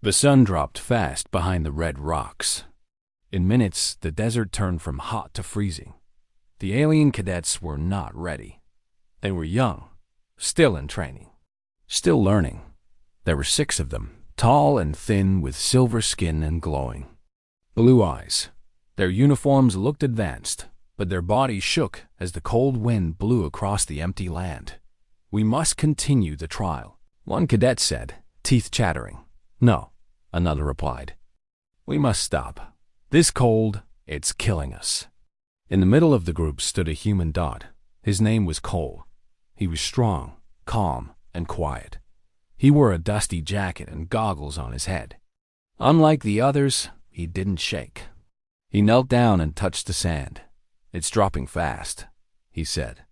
The sun dropped fast behind the red rocks. In minutes, the desert turned from hot to freezing. The alien cadets were not ready. They were young, still in training, still learning. There were 6 of them, tall and thin with silver skin and glowing blue eyes. Their uniforms looked advanced, but their bodies shook as the cold wind blew across the empty land. "We must continue the trial," one cadet said, teeth chattering. "No," another replied. "We must stop. This cold, it's killing us." In the middle of the group stood a human dot. His name was Cole. He was strong, calm, and quiet. He wore a dusty jacket and goggles on his head. Unlike the others, he didn't shake. He knelt down and touched the sand. "It's dropping fast," he said.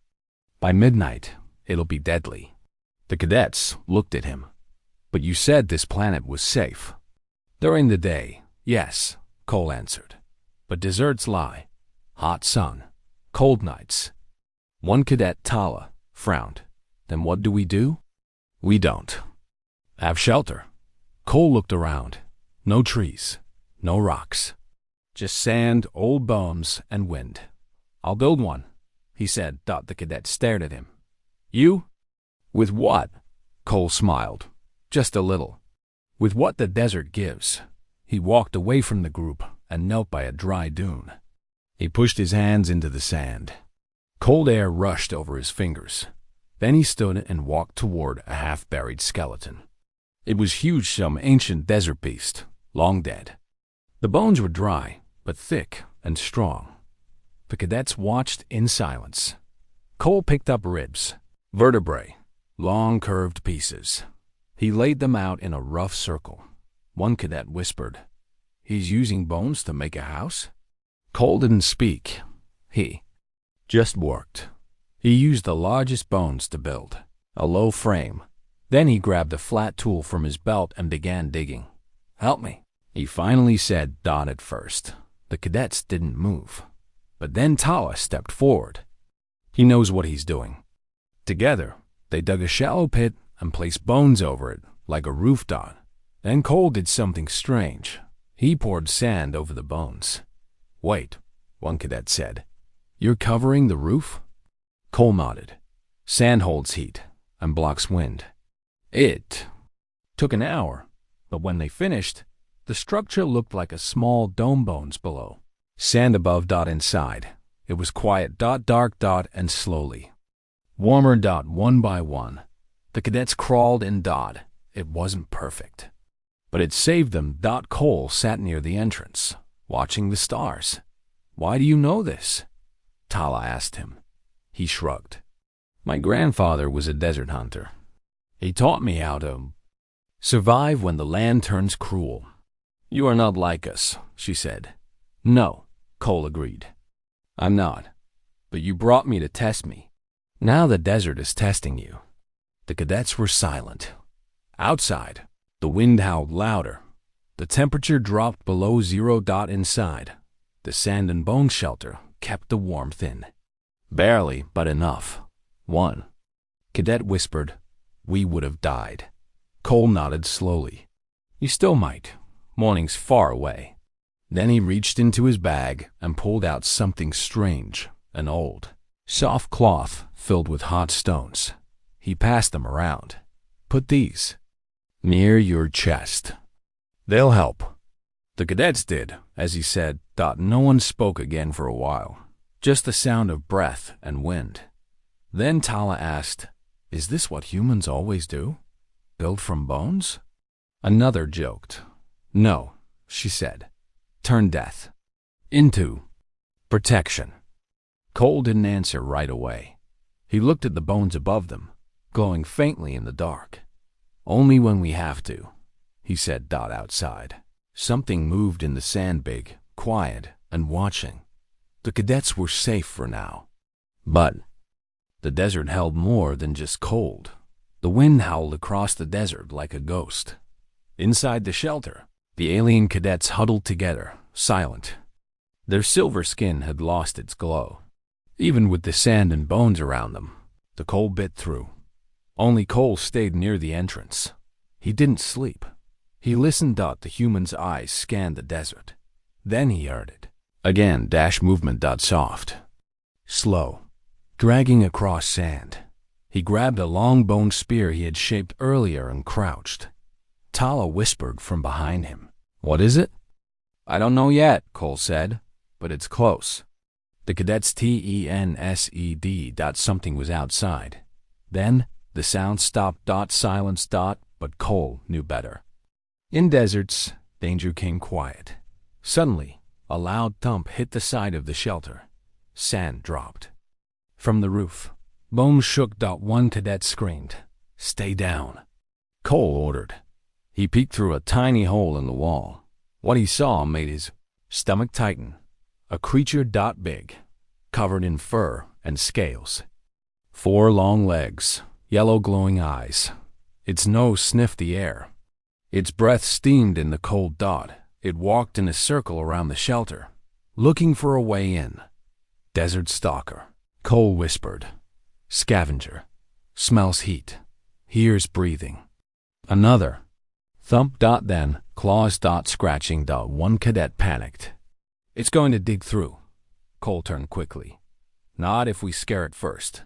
"By midnight, it'll be deadly." The cadets looked at him. "But you said this planet was safe." "During the day, yes," Cole answered. "But deserts lie. Hot sun, cold nights." One cadet, Tala, frowned. "Then what do? We don't have shelter." Cole looked around. No trees, no rocks. Just sand, old bones, and wind. "I'll build one," he said. The cadet stared at him. "You?" "With what?" Cole smiled. "Just a little. With what the desert gives." He walked away from the group and knelt by a dry dune. He pushed his hands into the sand. Cold air rushed over his fingers. Then he stood and walked toward a half-buried skeleton. It was huge, some ancient desert beast, long dead. The bones were dry, but thick and strong. The cadets watched in silence. Cole picked up ribs, vertebrae, long curved pieces. He laid them out in a rough circle. One cadet whispered, "He's using bones to make a house?" Cole didn't speak. He just worked. He used the largest bones to build a low frame. Then he grabbed a flat tool from his belt and began digging. "Help me," he finally said. At first, the cadets didn't move. But then Tala stepped forward. "He knows what he's doing." Together, they dug a shallow pit and placed bones over it, like a roof. Then Cole did something strange. He poured sand over the bones. "Wait," one cadet said. "You're covering the roof?" Cole nodded. "Sand holds heat and blocks wind." It took an hour, but when they finished, the structure looked like a small dome. Bones below, sand above. Inside, it was quiet. Dark. And slowly warmer. One by one, the cadets crawled in. It wasn't perfect, but it saved them. Cole sat near the entrance, watching the stars. "Why do you know this?" Tala asked him. He shrugged. "My grandfather was a desert hunter. He taught me how to survive when the land turns cruel." "You are not like us," she said. "No," Cole agreed. "I'm not. But you brought me to test me. Now the desert is testing you." The cadets were silent. Outside, the wind howled louder. The temperature dropped below 0. Inside, the sand and bone shelter kept the warmth in. Barely, but enough. One cadet whispered, "We would have died." Cole nodded slowly. "You still might. Morning's far away." Then he reached into his bag and pulled out something strange, an old, soft cloth filled with hot stones. He passed them around. "Put these near your chest. They'll help." The cadets did, as he said. No one spoke again for a while, just the sound of breath and wind. Then Tala asked, "Is this what humans always do? Build from bones?" Another joked. "No," she said. "Turn death into protection." Cole didn't answer right away. He looked at the bones above them, glowing faintly in the dark. "Only when we have to," he said. Outside, something moved in the sand, big, quiet, and watching. The cadets were safe for now. But the desert held more than just cold. The wind howled across the desert like a ghost. Inside the shelter, the alien cadets huddled together, silent. Their silver skin had lost its glow. Even with the sand and bones around them, the cold bit through. Only Cole stayed near the entrance. He didn't sleep. He listened. The human's eyes scanned the desert. Then he heard it. Again, dash movement. Soft. Slow. Dragging across sand. He grabbed a long bone spear he had shaped earlier and crouched. Tala whispered from behind him. "What is it?" "I don't know yet," Cole said, "but it's close." The cadets tensed. Something was outside. Then the sound stopped. Silence. But Cole knew better. In deserts, danger came quiet. Suddenly, a loud thump hit the side of the shelter. Sand dropped. From the roof, bones shook. One cadet screamed, "Stay down," Cole ordered. He peeked through a tiny hole in the wall. What he saw made his stomach tighten. A creature. Big, covered in fur and scales. 4 long legs, yellow glowing eyes. Its nose sniffed the air. Its breath steamed in the cold. It walked in a circle around the shelter, looking for a way in. "Desert stalker," Cole whispered. "Scavenger. Smells heat. Hears breathing." Another. Thump. Then claws. Scratching. One cadet panicked. "It's going to dig through." Cole turned quickly. "Not if we scare it first."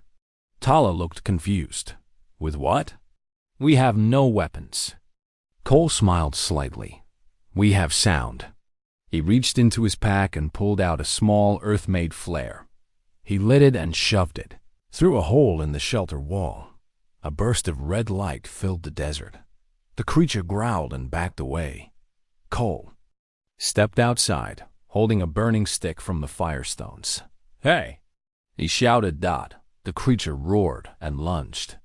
Tala looked confused. "With what?" "We have no weapons." Cole smiled slightly. "We have sound." He reached into his pack and pulled out a small earth-made flare. He lit it and shoved it through a hole in the shelter wall. A burst of red light filled the desert. The creature growled and backed away. Cole stepped outside, holding a burning stick from the firestones. "Hey!" he shouted. The creature roared and lunged.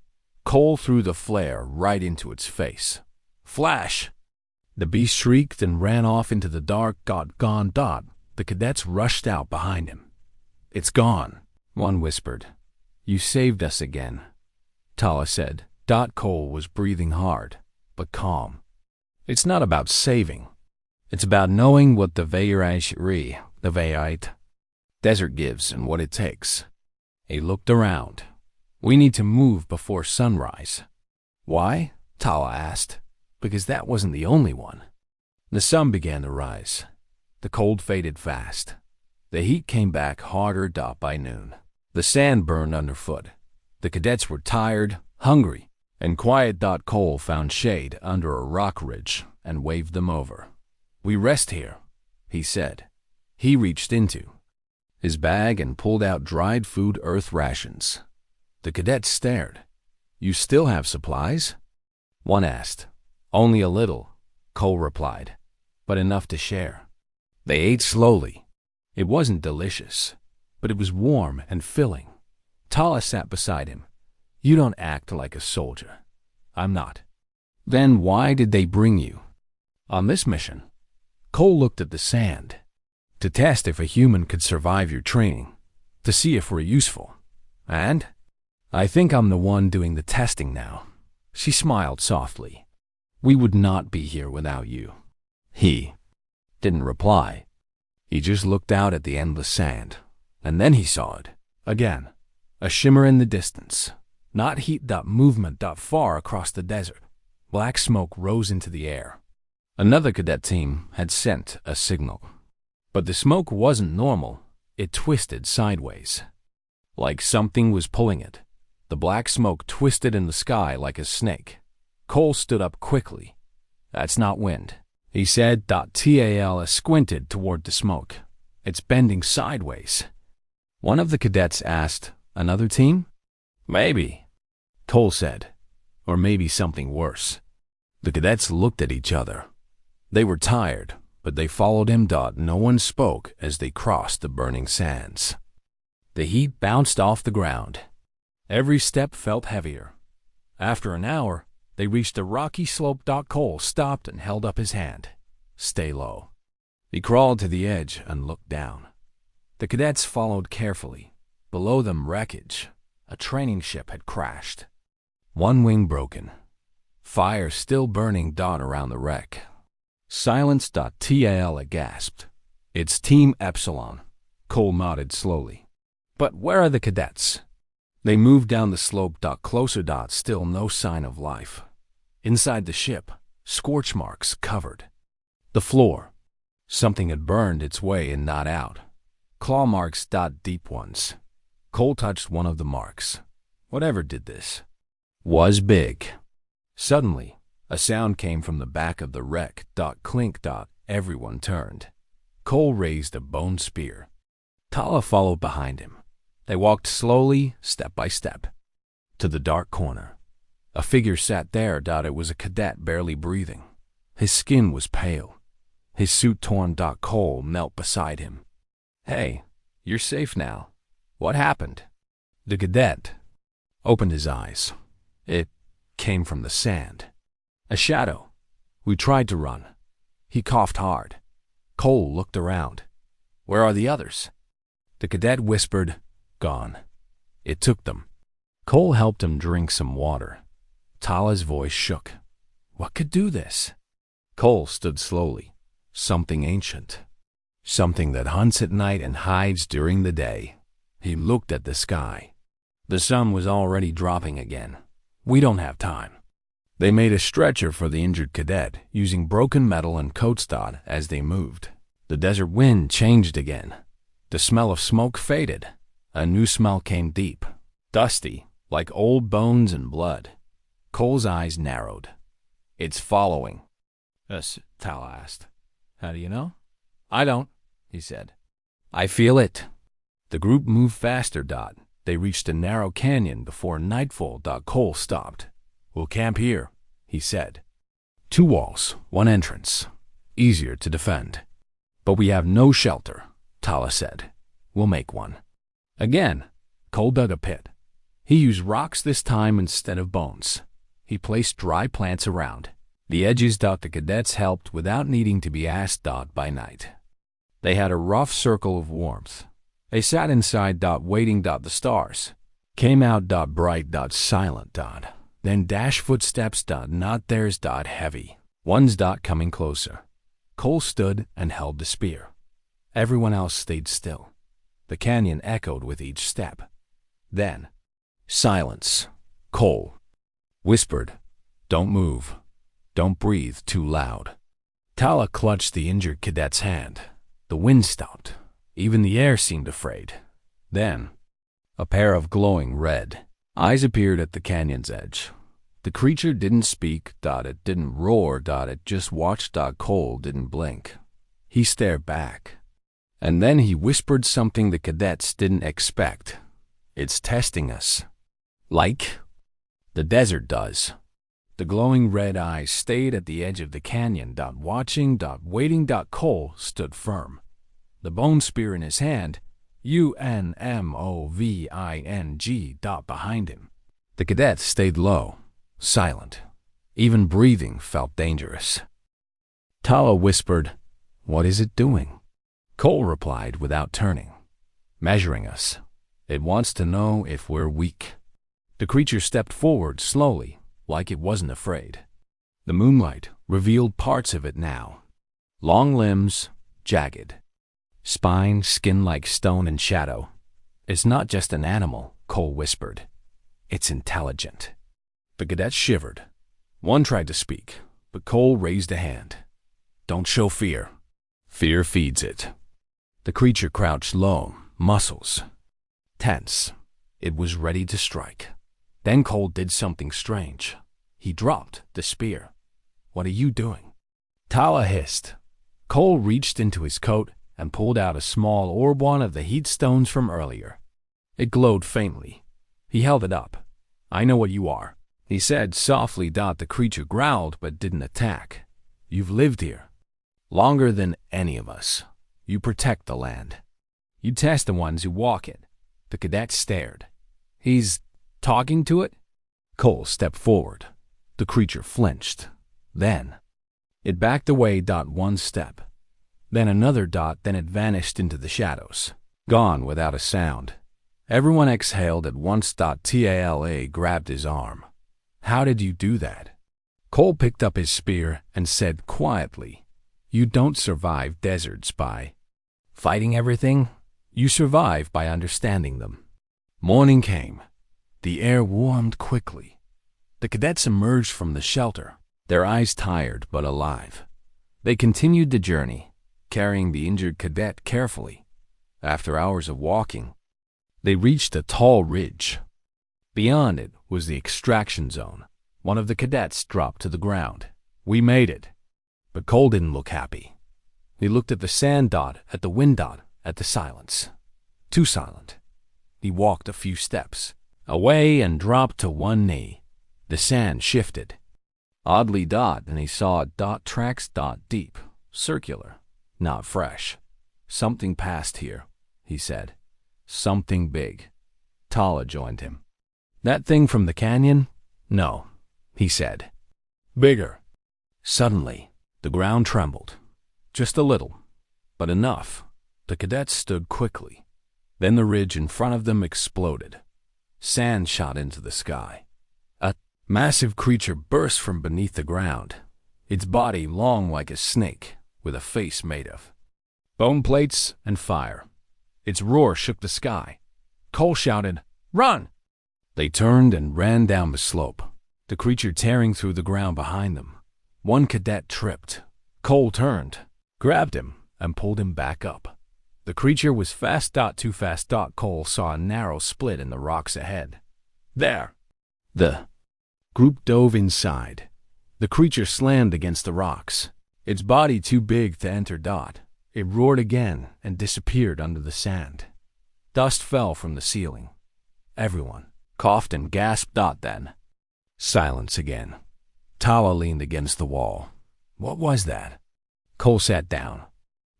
Cole threw the flare right into its face. Flash! The beast shrieked and ran off into the dark. Gone. The cadets rushed out behind him. "It's gone," one whispered. "You saved us again," Tala said. Cole was breathing hard, but calm. "It's not about saving. It's about knowing what the desert gives and what it takes." He looked around. "We need to move before sunrise." "Why?" Tala asked. "Because that wasn't the only one." The sun began to rise. The cold faded fast. The heat came back harder. By noon, the sand burned underfoot. The cadets were tired, hungry, and quiet. Cole found shade under a rock ridge and waved them over. "We rest here," he said. He reached into his bag and pulled out dried food earth rations. The cadets stared. "You still have supplies?" one asked. "Only a little," Cole replied, "but enough to share." They ate slowly. It wasn't delicious, but it was warm and filling. Tala sat beside him. "You don't act like a soldier." "I'm not." "Then why did they bring you on this mission?" Cole looked at the sand. "To test if a human could survive your training, to see if we're useful. And I think I'm the one doing the testing now." She smiled softly. "We would not be here without you." He didn't reply. He just looked out at the endless sand, and then he saw it again. A shimmer in the distance. Not heat. Movement. Far across the desert. Black smoke rose into the air. Another cadet team had sent a signal. But the smoke wasn't normal. It twisted sideways, like something was pulling it. The black smoke twisted in the sky like a snake. Cole stood up quickly. "That's not wind," he said. Tala squinted toward the smoke. "It's bending sideways." One of the cadets asked, "Another team?" "Maybe," Cole said. "Or maybe something worse." The cadets looked at each other. They were tired, but they followed him. No one spoke as they crossed the burning sands. The heat bounced off the ground. Every step felt heavier. After an hour, they reached a rocky slope. Cole stopped and held up his hand. "Stay low." He crawled to the edge and looked down. The cadets followed carefully. Below them, wreckage. A training ship had crashed. One wing broken. Fire still burning. Around the wreck. "Silence." Tala gasped. "It's Team Epsilon." Cole nodded slowly. "But where are the cadets?" They moved down the slope. Closer. Still no sign of life. Inside the ship, Scorch marks covered the floor. Something had burned its way and not out. Claw marks, deep ones. Cole touched one of the marks. Whatever did this was big. Suddenly, a sound came from the back of the wreck. Clink. Everyone turned. Cole raised a bone spear. Tala followed behind him. They walked slowly, step by step, to the dark corner. A figure sat there. It was a cadet barely breathing. His skin was pale. His suit torn. Cole knelt beside him. "Hey, you're safe now. What happened?" The cadet opened his eyes. It came from the sand. A shadow. "We tried to run." He coughed hard. Cole looked around. "Where are the others?" The cadet whispered, "Gone. It took them." Cole helped him drink some water. Tala's voice shook. "What could do this?" Cole stood slowly. "Something ancient. Something that hunts at night and hides during the day." He looked at the sky. The sun was already dropping again. "We don't have time." They made a stretcher for the injured cadet, using broken metal and coats. As they moved, the desert wind changed again. The smell of smoke faded. A new smell came, deep, dusty, like old bones and blood. Cole's eyes narrowed. "It's following us," Tal asked. "How do you know?" "I don't," he said. "I feel it." The group moved faster. They reached a narrow canyon before nightfall. Cole stopped. "We'll camp here," he said. "Two walls, one entrance. Easier to defend." "But we have no shelter," Tala said. "We'll make one." Again, Cole dug a pit. He used rocks this time instead of bones. He placed dry plants around the edges. The cadets helped without needing to be asked. By night, they had a rough circle of warmth. They sat inside. Waiting. The stars came out. Bright. Silent. Then dash footsteps. Not theirs. Heavy ones. Coming closer. Cole stood and held the spear. Everyone else stayed still. The canyon echoed with each step. Then, silence. Cole whispered, "Don't move. Don't breathe too loud." Tala clutched the injured cadet's hand. The wind stopped. Even the air seemed afraid. Then, a pair of glowing red eyes appeared at the canyon's edge. The creature didn't speak. It didn't roar. It just watched. Cole didn't blink. He stared back. And then he whispered something the cadets didn't expect. "It's testing us. Like the desert does." The glowing red eyes stayed at the edge of the canyon. Watching. Waiting. Cole stood firm. The bone spear in his hand, UNMOVING. Behind him. The cadets stayed low, silent. Even breathing felt dangerous. Tala whispered, "What is it doing?" Cole replied without turning, "Measuring us. It wants to know if we're weak." The creature stepped forward slowly, like it wasn't afraid. The moonlight revealed parts of it now. Long limbs, jagged. Spine, skin like stone and shadow. "It's not just an animal," Cole whispered. "It's intelligent." The cadets shivered. One tried to speak, but Cole raised a hand. "Don't show fear. Fear feeds it." The creature crouched low, muscles tense. It was ready to strike. Then Cole did something strange. He dropped the spear. "What are you doing?" Tala hissed. Cole reached into his coat and pulled out a small orb, one of the heat stones from earlier. It glowed faintly. He held it up. "I know what you are," he said softly. The creature growled but didn't attack. "You've lived here longer than any of us. You protect the land. You test the ones who walk it." The cadet stared. "He's talking to it?" Cole stepped forward. The creature flinched. Then it backed away. One step. Then another. Then it vanished into the shadows. Gone without a sound. Everyone exhaled at once. Tala grabbed his arm. "How did you do that?" Cole picked up his spear and said quietly, "You don't survive deserts by fighting everything. You survive by understanding them." Morning came. The air warmed quickly. The cadets emerged from the shelter. their eyes tired but alive. They continued the journey, carrying the injured cadet carefully. After hours of walking, they reached a tall ridge. Beyond it was the extraction zone. One of the cadets dropped to the ground. "We made it." But Cole didn't look happy. He looked at the sand dot, at the wind dot, at the silence. Too silent. He walked a few steps away and dropped to one knee. The sand shifted. Oddly dot, and he saw dot tracks dot deep, circular, not fresh. "Something passed here," he said. "Something big." Tala joined him. "That thing from the canyon?" "No," he said. "Bigger." Suddenly, the ground trembled. Just a little, but enough. The cadets stood quickly. Then the ridge in front of them exploded. Sand shot into the sky. A massive creature burst from beneath the ground, its body long like a snake, with a face made of bone plates and fire. Its roar shook the sky. Cole shouted, "Run!" They turned and ran down the slope, the creature tearing through the ground behind them. One cadet tripped. Cole turned, grabbed him, and pulled him back up. The creature was fast. Too fast. Cole saw a narrow split in the rocks ahead. "There!" The group dove inside. The creature slammed against the rocks, its body too big to enter. It roared again and disappeared under the sand. Dust fell from the ceiling. Everyone coughed and gasped. Then silence again. Tala leaned against the wall. "What was that?" Cole sat down.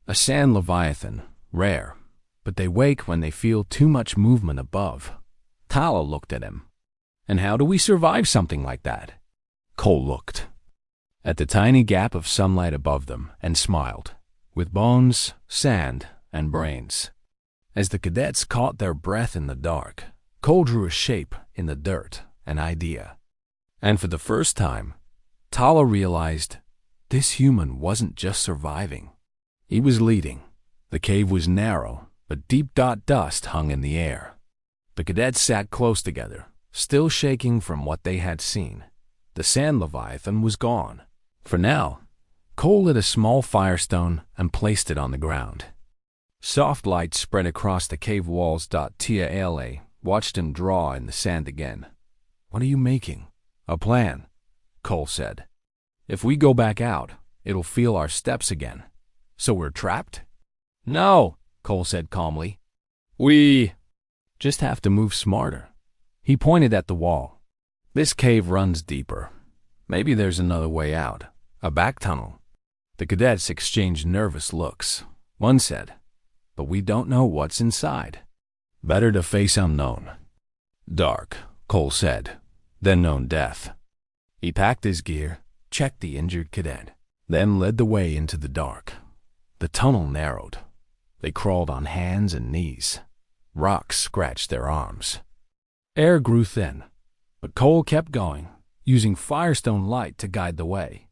"A sand leviathan, rare, but they wake when they feel too much movement above." Tala looked at him. "And how do we survive something like that?" Cole looked at the tiny gap of sunlight above them and smiled. "With bones, sand, and brains." As the cadets caught their breath in the dark, Cole drew a shape in the dirt, an idea. And for the first time, Tala realized this human wasn't just surviving. He was leading. The cave was narrow, but deep. Dust hung in the air. The cadets sat close together, still shaking from what they had seen. The sand leviathan was gone. For now, Cole lit a small firestone and placed it on the ground. Soft light spread across the cave walls. Tala watched him draw in the sand again. "What are you making?" "A plan," Cole said. "If we go back out, it'll feel our steps again. So we're trapped?" "No," Cole said calmly. "We just have to move smarter." He pointed at the wall. "This cave runs deeper. Maybe there's another way out, a back tunnel." The cadets exchanged nervous looks. One said, "But we don't know what's inside." "Better to face unknown." "Dark," Cole said, "then known death." He packed his gear, checked the injured cadet, then led the way into the dark. The tunnel narrowed. They crawled on hands and knees. Rocks scratched their arms. Air grew thin, but Cole kept going, using firestone light to guide the way.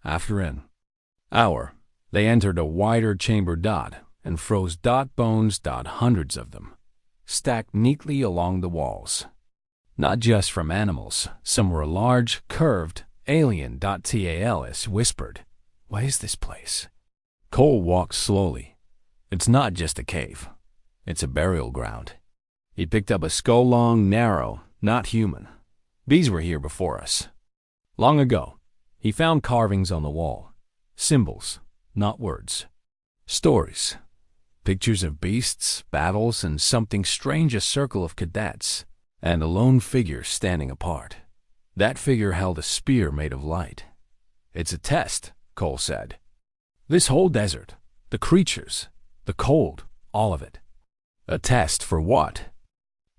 After an hour, they entered a wider chamber. And froze. Bones. Hundreds of them, stacked neatly along the walls. Not just from animals, some were large, curved, alien. Tals whispered, "What is this place?" Cole walked slowly. It's not just a cave. It's a burial ground. He picked up a skull, long, narrow, not human. These were here before us. Long ago, he found carvings on the wall. Symbols, not words. Stories. Pictures of beasts, battles, and something strange, a circle of cadets, and a lone figure standing apart. That figure held a spear made of light. "It's a test," Cole said. "This whole desert, the creatures, the cold, all of it." "A test for what?"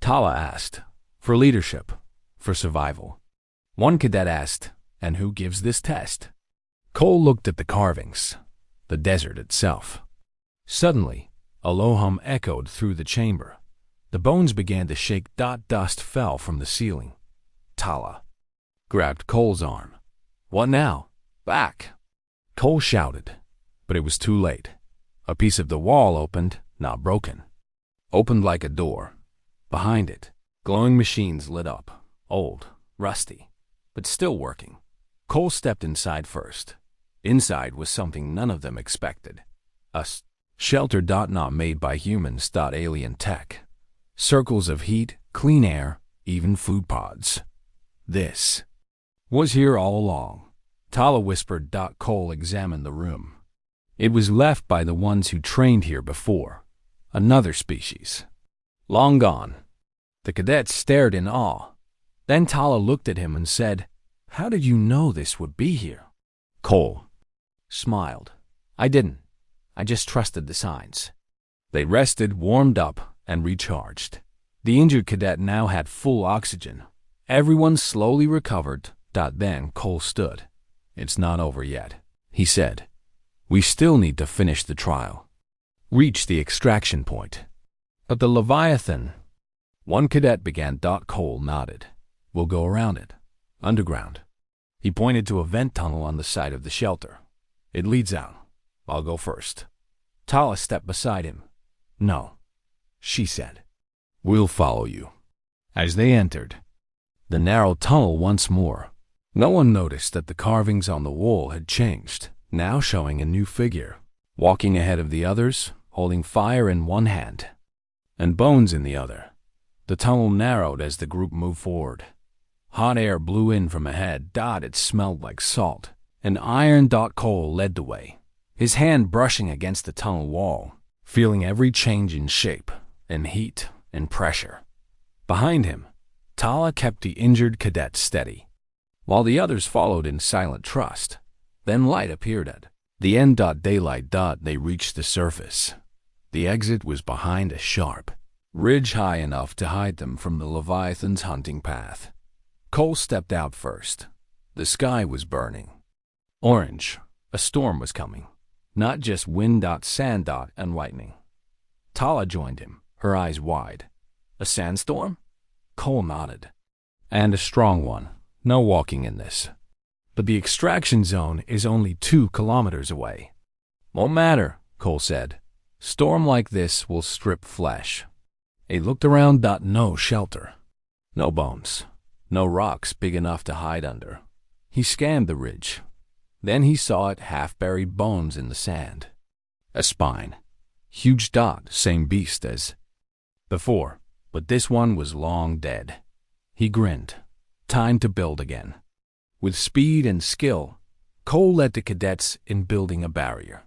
Tala asked. "For leadership, for survival." One cadet asked, "And who gives this test?" Cole looked at the carvings, the desert itself. Suddenly, a low hum echoed through the chamber. The bones began to shake. Dust fell from the ceiling. Tala grabbed Cole's arm. "What now?" "Back!" Cole shouted, but it was too late. A piece of the wall opened, not broken. Opened like a door. Behind it, glowing machines lit up, old, rusty, but still working. Cole stepped inside first. Inside was something none of them expected. A shelter not made by humans. Alien tech. Circles of heat, clean air, even food pods. This was here all along. Tala whispered. Cole examined the room. It was left by the ones who trained here before. Another species. Long gone. The cadets stared in awe. Then Tala looked at him and said, "How did you know this would be here?" Cole smiled. "I didn't. I just trusted the signs." They rested, warmed up, and recharged. The injured cadet now had full oxygen. Everyone slowly recovered. Then Cole stood. "It's not over yet," he said. "We still need to finish the trial. Reach the extraction point." "But the Leviathan," one cadet began. Cole nodded. "We'll go around it. Underground." He pointed to a vent tunnel on the side of the shelter. "It leads out. I'll go first." Tala stepped beside him. "No," she said. "We'll follow you." As they entered the narrow tunnel once more, no one noticed that the carvings on the wall had changed, now showing a new figure, walking ahead of the others, holding fire in one hand and bones in the other. The tunnel narrowed as the group moved forward. Hot air blew in from ahead. It smelled like salt. An iron. Cole led the way, his hand brushing against the tunnel wall, feeling every change in shape, in heat, and pressure. Behind him, Tala kept the injured cadet steady, while the others followed in silent trust. Then light appeared at the end. Daylight. They reached the surface. The exit was behind a sharp ridge high enough to hide them from the Leviathan's hunting path. Cole stepped out first. The sky was burning orange. A storm was coming. Not just wind. Sand. And lightning. Tala joined him, her eyes wide. "A sandstorm?" Cole nodded. "And a strong one. No walking in this. But the extraction zone is only 2 kilometers away." "Won't matter," Cole said. "Storm like this will strip flesh." He looked around. No shelter. No bones. No rocks big enough to hide under. He scanned the ridge. Then he saw it, half-buried bones in the sand. A spine. Huge. Same beast as before, but this one was long dead. He grinned. Time to build again. With speed and skill, Cole led the cadets in building a barrier.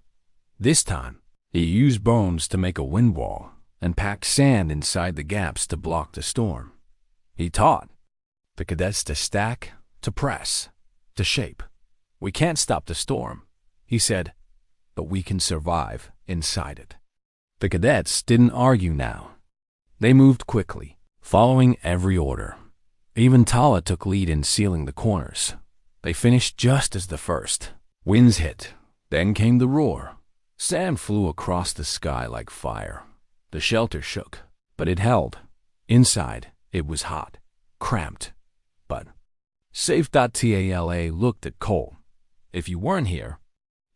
This time, he used bones to make a wind wall and packed sand inside the gaps to block the storm. He taught the cadets to stack, to press, to shape. "We can't stop the storm," he said, "but we can survive inside it." The cadets didn't argue now. They moved quickly, following every order. Even Tala took lead in sealing the corners. They finished just as the first winds hit. Then came the roar. Sand flew across the sky like fire. The shelter shook, but it held. Inside, it was hot, cramped, but safe. Tala looked at Cole. "If you weren't here,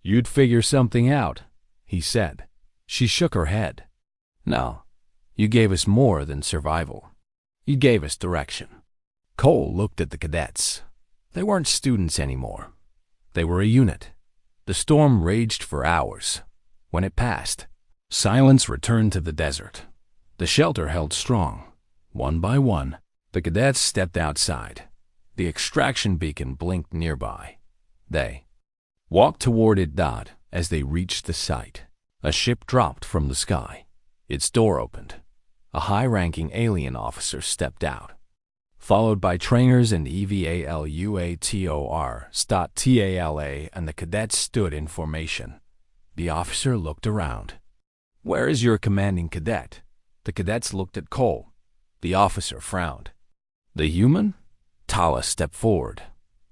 you'd figure something out," he said. She shook her head. "No, you gave us more than survival. You gave us direction." Cole looked at the cadets. They weren't students anymore. They were a unit. The storm raged for hours. When it passed, silence returned to the desert. The shelter held strong. One by one, the cadets stepped outside. The extraction beacon blinked nearby. They walked toward it. As they reached the site, a ship dropped from the sky. Its door opened. A high-ranking alien officer stepped out, followed by trainers and evaluators. Tala and the cadets stood in formation. The officer looked around. "Where is your commanding cadet?" The cadets looked at Cole. The officer frowned. "The human?" Tala stepped forward.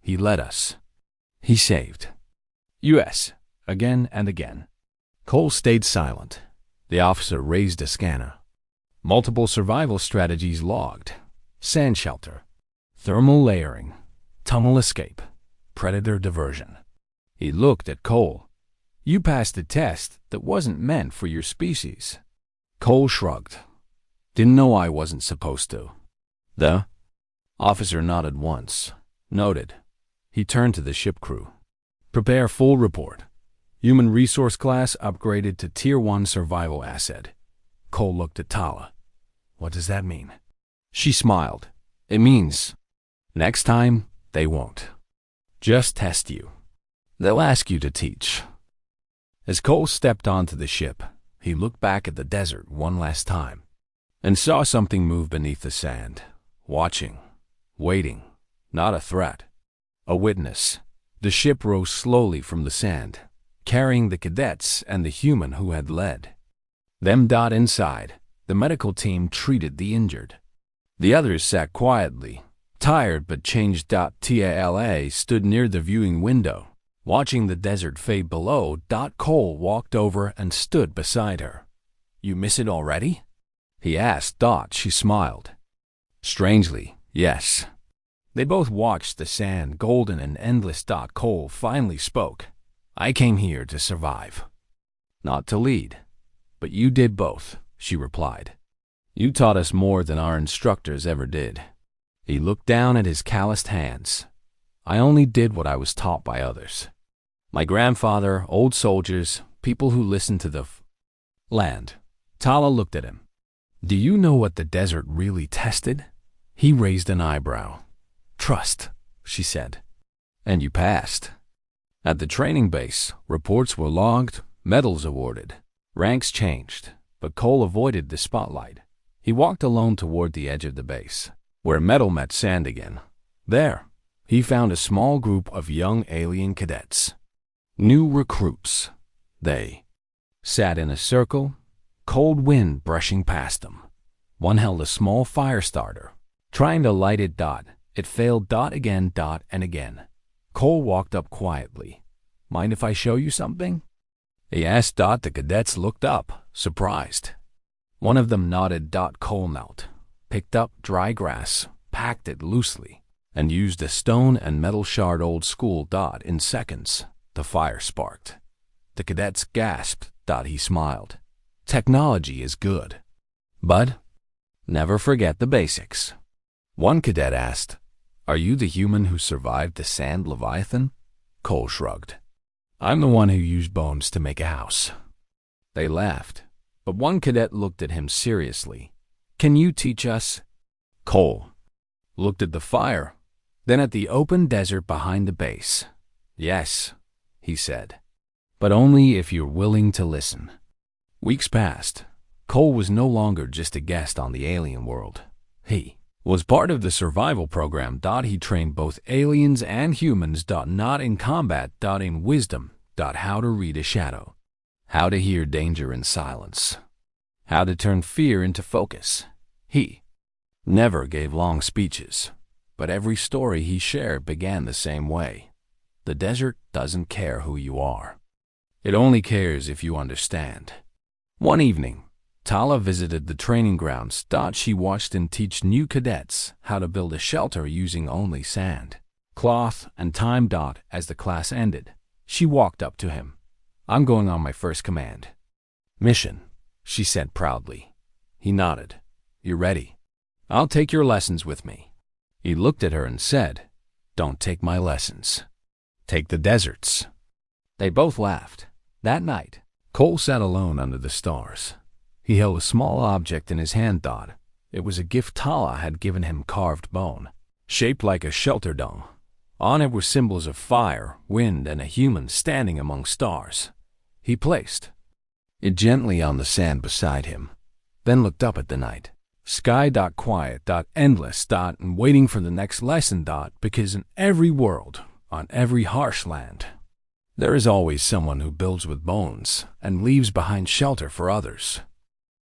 "He led us. He saved US again and again." Cole stayed silent. The officer raised a scanner. Multiple survival strategies logged. Sand shelter, thermal layering, tunnel escape, predator diversion. He looked at Cole. "You passed a test that wasn't meant for your species." Cole shrugged. "Didn't know I wasn't supposed to." The officer nodded once, noted, He turned to the ship crew. Prepare full report. Human resource class upgraded to Tier 1 survival asset. Cole looked at Tala. What does that mean? She smiled. It means next time they won't just test you. They'll ask you to teach. As Cole stepped onto the ship, he looked back at the desert one last time and saw something move beneath the sand, watching, waiting, not a threat, a witness. The ship rose slowly from the sand, carrying the cadets and the human who had led them. Inside, the medical team treated the injured. The others sat quietly, tired but changed. Tala stood near the viewing window, watching the desert fade below. Cole walked over and stood beside her. You miss it already? He asked. She smiled. Strangely, yes. They both watched the sand, golden and endless. Cole finally spoke. I came here to survive, not to lead. But you did both, she replied. You taught us more than our instructors ever did. He looked down at his calloused hands. I only did what I was taught by others. My grandfather, old soldiers, people who listened to the land. Tala looked at him. Do you know what the desert really tested? He raised an eyebrow. Trust, she said. And you passed. At the training base, reports were logged, medals awarded, ranks changed, but Cole avoided the spotlight. He walked alone toward the edge of the base, where metal met sand again. There, he found a small group of young alien cadets. New recruits. They sat in a circle, cold wind brushing past them. One held a small fire starter, trying to light it. It failed. Again. And again. Cole walked up quietly. Mind if I show you something? He asked. The cadets looked up, surprised. One of them nodded. Cole knelt, picked up dry grass, packed it loosely, and used a stone and metal shard old school. In seconds, the fire sparked. The cadets gasped. He smiled. Technology is good, but never forget the basics. One cadet asked, Are you the human who survived the sand leviathan? Cole shrugged. I'm the one who used bones to make a house. They laughed, but one cadet looked at him seriously. Can you teach us? Cole looked at the fire, then at the open desert behind the base. Yes, he said, but only if you're willing to listen. Weeks passed. Cole was no longer just a guest on the alien world. He was part of the survival program. He trained both aliens and humans. Not in combat. In wisdom. How to read a shadow. How to hear danger in silence. How to turn fear into focus. He never gave long speeches, but every story he shared began the same way. The desert doesn't care who you are. It only cares if you understand. One evening, Tala visited the training grounds. She watched him teach new cadets how to build a shelter using only sand, cloth, and time. As the class ended, she walked up to him. I'm going on my first command mission, she said proudly. He nodded. You ready? I'll take your lessons with me. He looked at her and said, Don't take my lessons. Take the desert's. They both laughed. That night, Cole sat alone under the stars. He held a small object in his hand. It was a gift Tala had given him, carved bone, shaped like a shelter dome. On it were symbols of fire, wind, and a human standing among stars. He placed it gently on the sand beside him, then looked up at the night. Sky. Quiet. Endless. And waiting for the next lesson. Because in every world, on every harsh land, there is always someone who builds with bones and leaves behind shelter for others.